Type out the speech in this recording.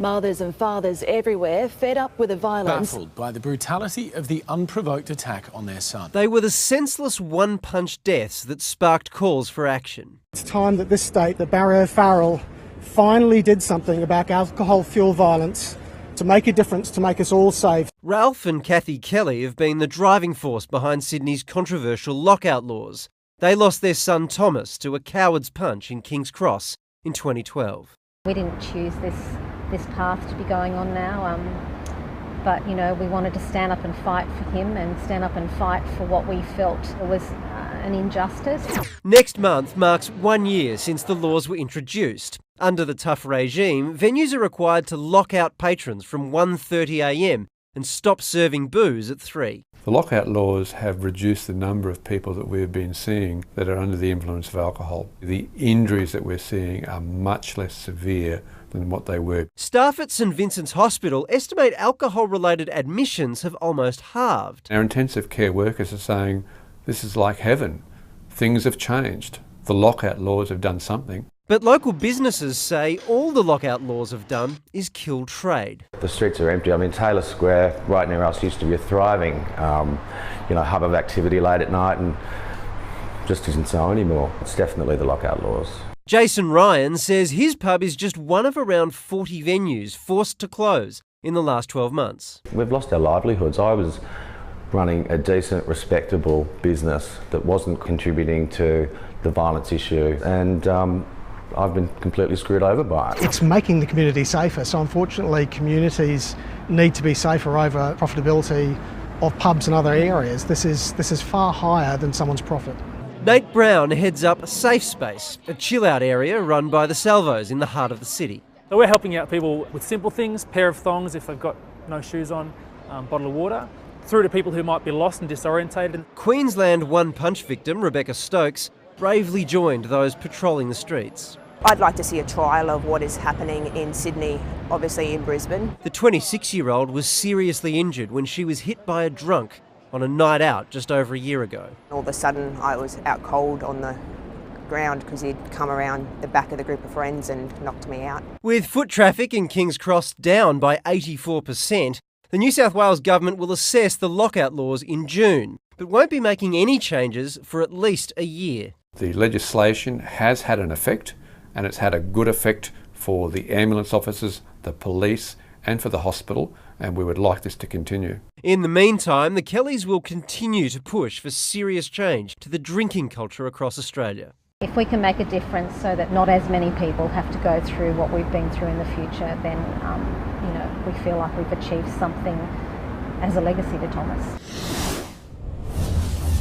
Mothers and fathers everywhere, fed up with the violence. Baffled by the brutality of the unprovoked attack on their son. They were the senseless one-punch deaths that sparked calls for action. It's time that this state, that Barry O'Farrell, finally did something about alcohol-fueled violence to make a difference, to make us all safe. Ralph and Kathy Kelly have been the driving force behind Sydney's controversial lockout laws. They lost their son Thomas to a coward's punch in King's Cross in 2012. We didn't choose this path to be going on now, but you know, we wanted to stand up and fight for him and stand up and fight for what we felt was an injustice. Next month marks 1 year since the laws were introduced. Under the tough regime, venues are required to lock out patrons from 1:30 a.m. and stop serving booze at 3. The lockout laws have reduced the number of people that we've been seeing that are under the influence of alcohol. The injuries that we're seeing are much less severe than what they were. Staff at St Vincent's Hospital estimate alcohol-related admissions have almost halved. Our intensive care workers are saying, this is like heaven. Things have changed. The lockout laws have done something. But local businesses say all the lockout laws have done is kill trade. The streets are empty. I mean, Taylor Square, right near us, used to be a thriving hub of activity late at night, and just isn't so anymore. It's definitely the lockout laws. Jason Ryan says his pub is just one of around 40 venues forced to close in the last 12 months. We've lost our livelihoods. I was running a decent, respectable business that wasn't contributing to the violence issue, and I've been completely screwed over by it. It's making the community safer, so unfortunately communities need to be safer over profitability of pubs and other areas. This is far higher than someone's profit. Nate Brown heads up Safe Space, a chill-out area run by the Salvos in the heart of the city. So we're helping out people with simple things, pair of thongs if they've got no shoes on, bottle of water, through to people who might be lost and disorientated. Queensland one-punch victim Rebecca Stokes bravely joined those patrolling the streets. I'd like to see a trial of what is happening in Sydney, obviously in Brisbane. The 26-year-old was seriously injured when she was hit by a drunk on a night out just over a year ago. All of a sudden I was out cold on the ground because he'd come around the back of the group of friends and knocked me out. With foot traffic in King's Cross down by 84%, the New South Wales government will assess the lockout laws in June, but won't be making any changes for at least a year. The legislation has had an effect, and it's had a good effect for the ambulance officers, the police, and for the hospital, and we would like this to continue. In the meantime, the Kellys will continue to push for serious change to the drinking culture across Australia. If we can make a difference so that not as many people have to go through what we've been through in the future, then we feel like we've achieved something as a legacy to Thomas.